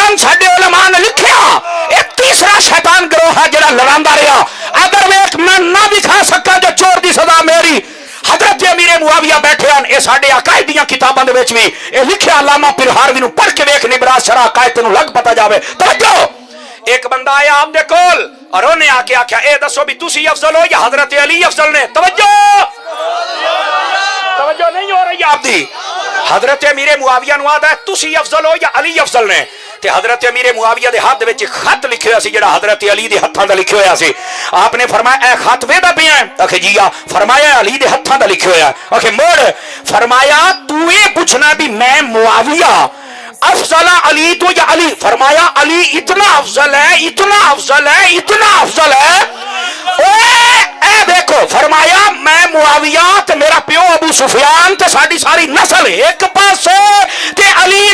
कुरान साडे उलमा ने लिखिया, एक तीसरा शैतान गिरोह है जिहड़ा लड़ांदा रहा। अगर वेख मैं ना दिखा सका जो चोर दी सजा मेरी, हजरत अमीर मुआविया बैठे हैं, ये साडे अकायद दी किताबां दे विच भी ये लिखिया। अल्लामा पीर हारवी नूं पढ़ के वेख निबराज शरा अकायद तेनूं लग पता जावे। तवज्जो, एक बंदा आया आपदे कोल और उन्हें आके आख्या ए दसो भी तुसी अफजल हो या हजरत अली अफजल ने? तवज्जो, तवज्जो नहीं हो रही आपदी। हजरत अमीर मुआविया नूं आदा तुसी अफजल हो या अली अफजल ने? ते हजरत अमीर मुआविया दे हाथ विच खत लिखिया सी जिहड़ा हजरत अली दे हत्थां दा लिखिया होया सी। आपने फरमाया ए खत वेदा पिया है? आखे जी आ। फरमाया अली दे हत्थां दा लिखिया होया। आखे मोड़। फरमाया तू ये पूछना भी मैं मुआविया अफजल अली तो या अली? फरमाया अली इतना अफजल है, इतना अफजल है, इतना अफजल है। ए देखो, फरमाया मैं मुआविया ते मेरा प्यो अबू सुफियान ते साडी सारी नस्ल एक पासे ते अली